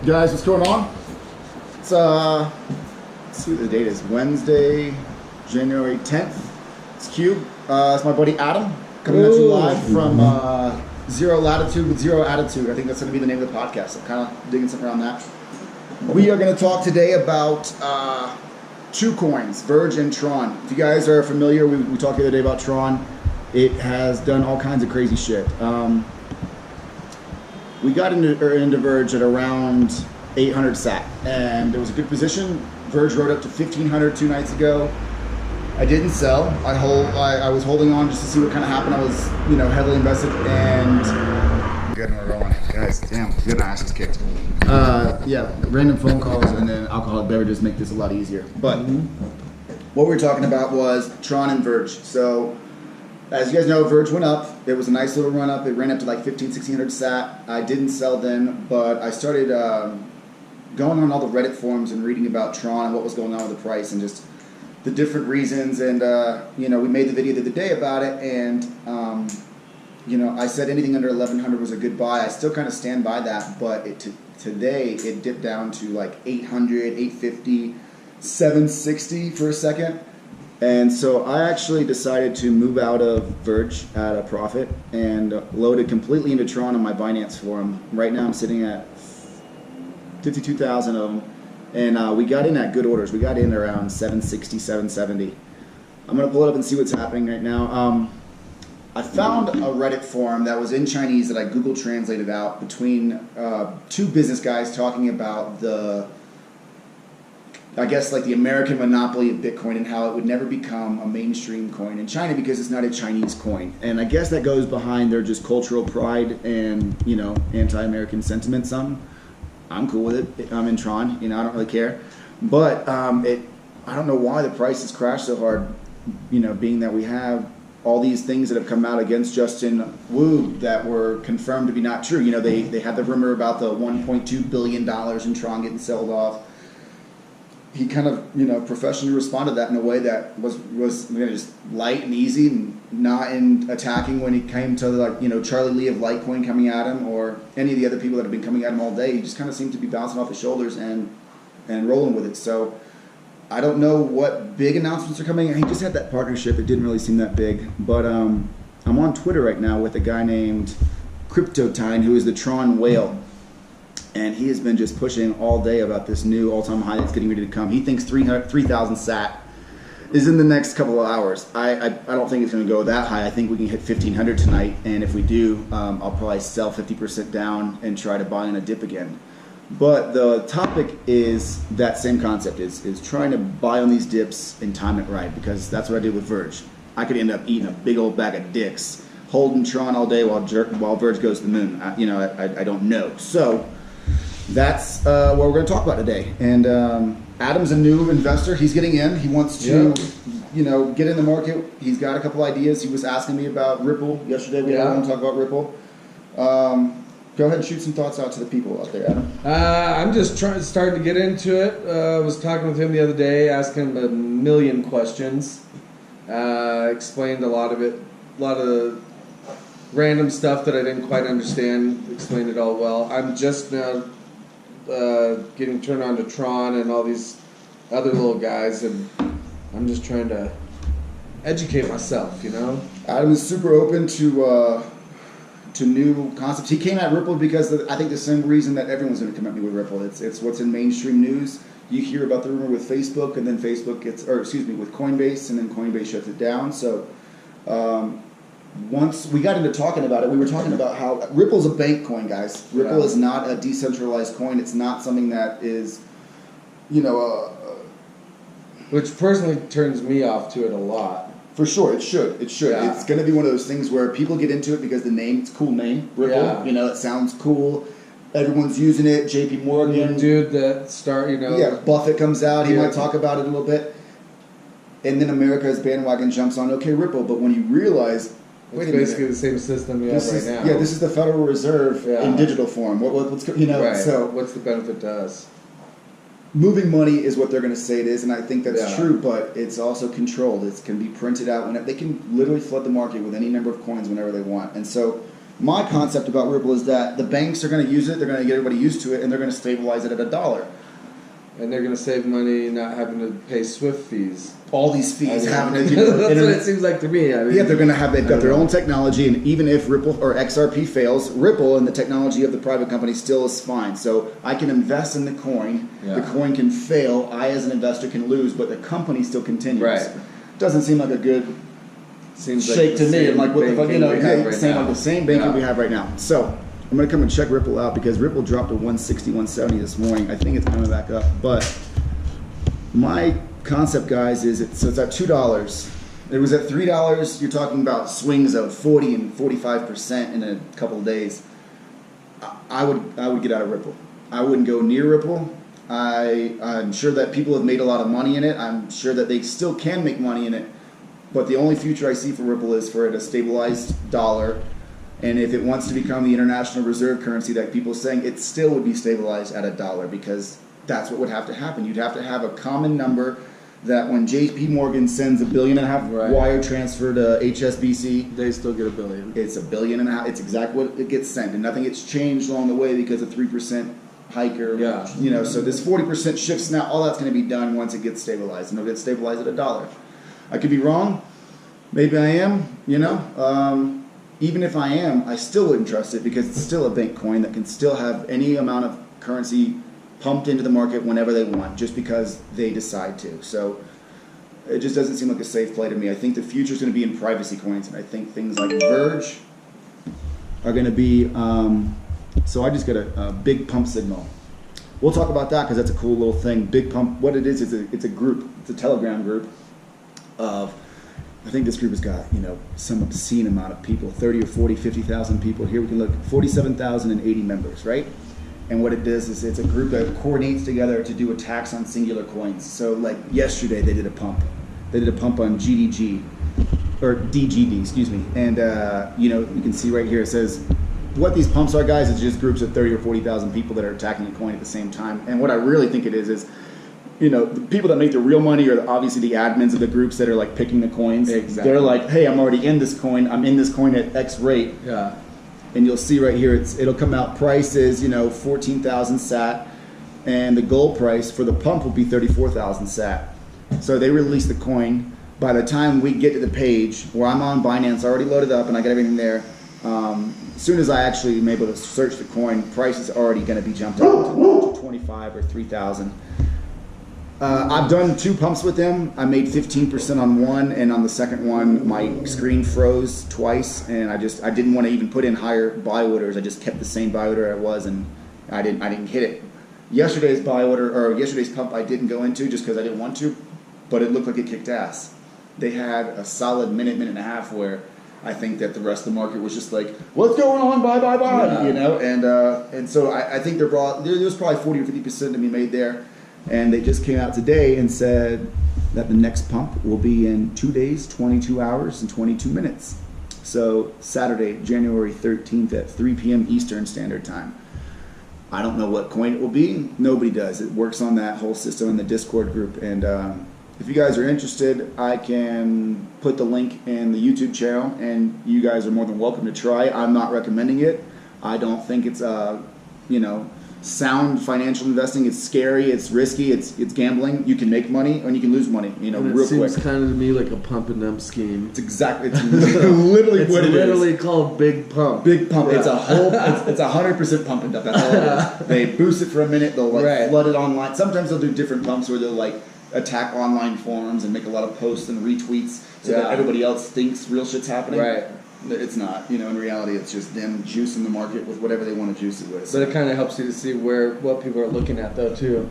Guys, what's going on? It's let's see what the date is. Wednesday, January 10th. It's Cube. It's my buddy Adam coming at you live from Zero Latitude with Zero Attitude. I think that's going to be the name of the podcast. I'm kind of digging something around that. We are going to talk today about two coins, Verge and Tron. If you guys are familiar, we talked the other day about Tron. It has done all kinds of crazy shit. We got into Verge at around 800 sat, and it was a good position. Verge rode up to 1500 2 nights ago. I didn't sell. I was holding on just to see what kind of happened. I was, heavily invested, and getting it rolling. Guys, damn, good asses kicked. Yeah, random phone calls and then alcoholic beverages make this a lot easier. But what we were talking about was Tron and Verge. So, as you guys know, Verge went up. It was a nice little run up. It ran up to like 1600 sat. I didn't sell then, but I started going on all the Reddit forums and reading about Tron and what was going on with the price and just the different reasons. And, we made the video the other day about it. And, I said anything under 1100 was a good buy. I still kind of stand by that, but today it dipped down to like 800, 850, 760 for a second. And so I actually decided to move out of Verge at a profit and loaded completely into Tron on my Binance forum. Right now I'm sitting at 52,000 of them. And we got in at good orders. We got in around 760, 770. I'm going to pull it up and see what's happening right now. I found a Reddit forum that was in Chinese that I Google translated out between two business guys talking about the American monopoly of Bitcoin and how it would never become a mainstream coin in China because it's not a Chinese coin. And I guess that goes behind their just cultural pride and, anti-American sentiment some. I'm cool with it. I'm in Tron, I don't really care. But I don't know why the price has crashed so hard, being that we have all these things that have come out against Justin Wu that were confirmed to be not true. They had the rumor about the $1.2 billion in Tron getting sold off. He kind of, professionally responded to that in a way that was just light and easy and not in attacking when he came to Charlie Lee of Litecoin coming at him or any of the other people that have been coming at him all day. He just kind of seemed to be bouncing off his shoulders and rolling with it. So I don't know what big announcements are coming. He just had that partnership. It didn't really seem that big. But I'm on Twitter right now with a guy named Cryptotine, who is the Tron whale. And he has been just pushing all day about this new all-time high that's getting ready to come. He thinks 3,000 sat is in the next couple of hours. I don't think it's going to go that high. I think we can hit 1,500 tonight. And if we do, I'll probably sell 50% down and try to buy in a dip again. But the topic is that same concept, is trying to buy on these dips and time it right, because that's what I did with Verge. I could end up eating a big old bag of dicks, holding Tron all day while Verge goes to the moon. I don't know. So that's what we're going to talk about today. And Adam's a new investor. He's getting in. He wants to, get in the market. He's got a couple ideas. He was asking me about Ripple yesterday. We want to talk about Ripple. Go ahead and shoot some thoughts out to the people out there, Adam. I'm just starting to get into it. I was talking with him the other day, asking him a million questions. Explained a lot of the random stuff that I didn't quite understand. Explained it all well. I'm just now getting turned on to Tron and all these other little guys, and I'm just trying to educate myself, Adam is super open to new concepts. He came at Ripple because I think the same reason that everyone's going to come at me with Ripple. It's what's in mainstream news. You hear about the rumor with Facebook, and then with Coinbase, and then Coinbase shuts it down. So once we got into talking about it, we were talking about how Ripple's a bank coin, guys. Ripple is not a decentralized coin. It's not something that is, which personally turns me off to it a lot. For sure, it should. Yeah. It's going to be one of those things where people get into it because it's a cool name, Ripple. Yeah. It sounds cool. Everyone's using it. JP Morgan. Dude that Yeah, Buffett comes out. He might talk about it a little bit. And then America's bandwagon jumps on, okay, Ripple. But when you realize, wait a minute. It's basically the same system we have right now. Yeah, this is the Federal Reserve in digital form. What's right. So what's the benefit to us? Moving money is what they're going to say it is, and I think that's true, but it's also controlled. It can be printed out. They can literally flood the market with any number of coins whenever they want. And so My concept about Ripple is that the banks are going to use it, they're going to get everybody used to it, and they're going to stabilize it at $1. And they're going to save money not having to pay SWIFT fees. All these fees having to, that's what it seems like to me. I mean, yeah, they've got their own technology, and even if Ripple or XRP fails, Ripple and the technology of the private company still is fine. So I can invest in the coin. Yeah. The coin can fail. I, as an investor, can lose, but the company still continues. Right. Doesn't seem like a good seems shake like to me. I'm like, what the fuck, like the same banking we have right now. So I'm going to come and check Ripple out because Ripple dropped to 160, 170 this morning. I think it's coming back up. But my concept, guys, is it's at $2. It was at $3. You're talking about swings of 40 and 45% in a couple of days. I would get out of Ripple. I wouldn't go near Ripple. I'm sure that people have made a lot of money in it. I'm sure that they still can make money in it. But the only future I see for Ripple is for it a stabilized dollar. And if it wants to become the international reserve currency that people are saying, it still would be stabilized at $1 because that's what would have to happen. You'd have to have a common number that when JP Morgan sends $1.5 billion wire transfer to HSBC, they still get $1 billion. It's $1.5 billion. It's exactly what it gets sent, and nothing gets changed along the way because of 3% hike or So this 40% shifts now. All that's going to be done once it gets stabilized, and it'll get stabilized at $1. I could be wrong. Maybe I am. Even if I am, I still wouldn't trust it because it's still a bank coin that can still have any amount of currency pumped into the market whenever they want, just because they decide to. So it just doesn't seem like a safe play to me. I think the future is going to be in privacy coins, and I think things like Verge are going to be. So I just got a big pump signal. We'll talk about that because that's a cool little thing. Big pump. What it is it's a group. It's a Telegram group of. I think this group has got some obscene amount of people, 30 or 40, 50,000 people. Here we can look, 47,080 members, right? And what it does is it's a group that coordinates together to do attacks on singular coins. So like yesterday they did a pump. They did a pump on GDG, or DGD, excuse me. And you can see right here it says, what these pumps are, guys, is just groups of 30 or 40,000 people that are attacking a coin at the same time. And what I really think it is the people that make the real money are obviously the admins of the groups that are like picking the coins. Exactly. They're like, hey, I'm already in this coin. I'm in this coin at X rate. Yeah. And you'll see right here, it'll come out price is 14,000 sat, and the goal price for the pump will be 34,000 sat. So they release the coin. By the time we get to the page where I'm on Binance, already loaded up, and I got everything there. As soon as I actually am able to search the coin, price is already going to be jumped up to 25 or 3,000. I've done 2 pumps with them. I made 15% on one, and on the second one, my screen froze twice, and I didn't want to even put in higher buy orders. I just kept the same buy order I was, and I didn't hit it. Yesterday's pump I didn't go into just because I didn't want to, but it looked like it kicked ass. They had a solid minute and a half where I think that the rest of the market was just like, what's going on? Buy, and so I think there was probably 40 or 50% to be made there. And they just came out today and said that the next pump will be in 2 days, 22 hours, and 22 minutes. So Saturday, January 13th at 3 p.m. Eastern Standard Time. I don't know what coin it will be. Nobody does. It works on that whole system in the Discord group. And if you guys are interested, I can put the link in the YouTube channel, and you guys are more than welcome to try. I'm not recommending it. I don't think it's sound financial investing. It's scary, it's risky, it's gambling. You can make money and you can lose money, real quick. It seems kind of to me like a pump and dump scheme. It's literally what it is. It's literally called Big Pump. Big Pump. Yeah. It's 100% pump and dump. That's all it is. They boost it for a minute, they'll flood it online. Sometimes they'll do different pumps where they'll attack online forums and make a lot of posts and retweets so that everybody else thinks real shit's happening. Right. It's not. In reality, it's just them juicing the market with whatever they want to juice it with. But it kind of helps you to see what people are looking at, though, too.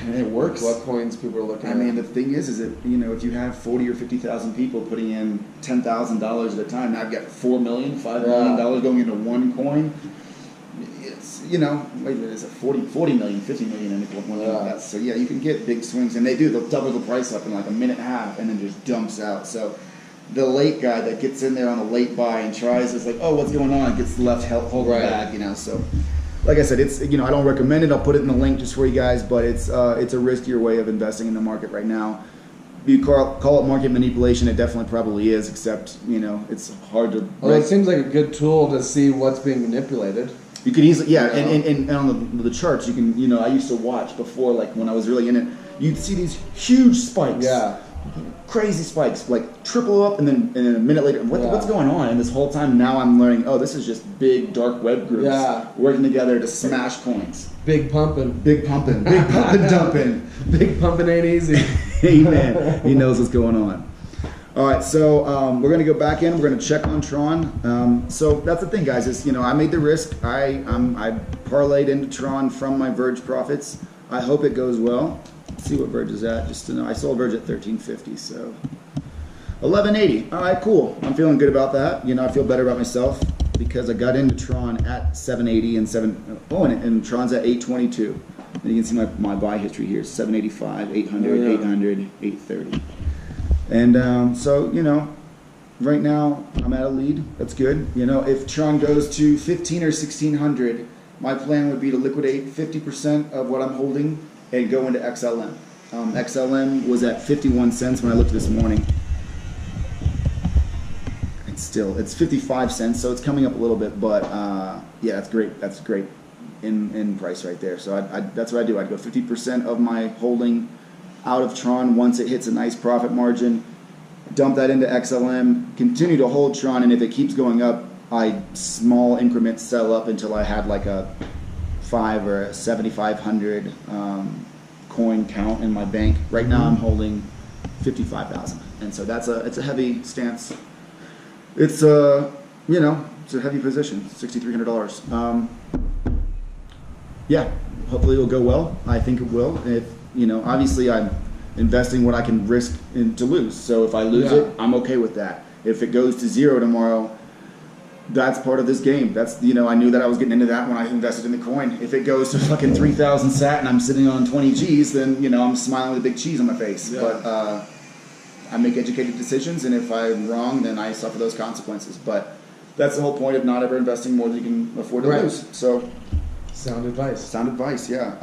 It works. What coins people are looking at. I mean, the thing is that, if you have 40 or 50,000 people putting in $10,000 at a time, now I've got $4 million, $5 million going into one coin. It's, wait a minute, it's a 40 million, 50 million in one like that. So, you can get big swings. And they do. They'll double the price up in like a minute and a half and then just dumps out. So the late guy that gets in there on a late buy and tries is like, oh, what's going on? Gets left hold the bag, So, like I said, it's I don't recommend it. I'll put it in the link just for you guys, but it's a riskier way of investing in the market right now. you call it market manipulation, it definitely probably is, except, you know, it's hard to... Well, it seems like a good tool to see what's being manipulated. You could easily, yeah, You know? and on the charts, you can, you know, I used to watch before, like, when I was really in it, you'd see these huge spikes. Yeah. Crazy spikes, like triple up, and then a minute later, what's going on? And this whole time now I'm learning, oh, this is just big dark web groups working together to smash coins. Big pumping. Big pumping. Big pumping dumping. Big pumping ain't easy. Amen. He knows what's going on. All right, so we're going to go back in. We're going to check on Tron. So that's the thing, guys, is, you know, I made the risk. I parlayed into Tron from my Verge profits. I hope it goes well. Let's see what Verge is at, just to know. I sold Verge at 13.50, so 11.80. All right, cool. I'm feeling good about that. You know, I feel better about myself because I got into Tron at 7.80 and Tron's at 8.22. And you can see my buy history here: 7.85, 800, 800, 830. And so, you know, right now I'm at a lead. That's good. You know, if Tron goes to 15 or 1600, my plan would be to liquidate 50% of what I'm holding and go into XLM. XLM was at 51 cents when I looked this morning. It's 55 cents, so it's coming up a little bit, but yeah, that's great. That's great in price right there. So that's what I do. I'd go 50% of my holding out of Tron once it hits a nice profit margin, dump that into XLM, continue to hold Tron, and if it keeps going up, I small increments sell up until I had like a 5 or a 7,500 coin count in my bank. Right now I'm holding 55,000, and so it's a heavy stance. It's you know, it's a heavy position, $6,300. Yeah, hopefully it'll go well. I think it will. If, you know, obviously I'm investing what I can risk to lose. So if I lose it, I'm okay with that. If it goes to zero tomorrow, that's part of this game. That's, you know, I knew that I was getting into that when I invested in the coin. If it goes to fucking 3,000 sat and I'm sitting on 20 G's, then, you know, I'm smiling with a big cheese on my face. Yeah. But I make educated decisions, and if I'm wrong, then I suffer those consequences. But that's the whole point of not ever investing more than you can afford to lose. So, sound advice. Sound advice, yeah.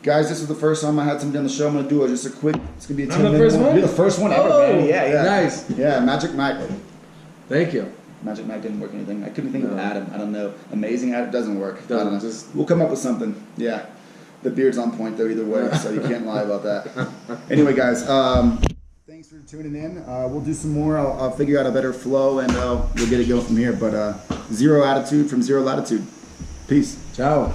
Guys, this is the first time I had somebody on the show. I'm going to do just a quick, it's going to be a 10-minute first one? You're the first one ever, man. Yeah. Nice. Yeah, Magic Mag. Thank you. Magic Mag didn't work anything. I couldn't think of Adam. I don't know. Amazing Adam doesn't work. Doesn't. I don't know. We'll come up with something. Yeah. The beard's on point, though, either way, so you can't lie about that. Anyway, guys, thanks for tuning in. We'll do some more. I'll figure out a better flow, and we'll get it going from here. But zero attitude from zero latitude. Peace. Ciao.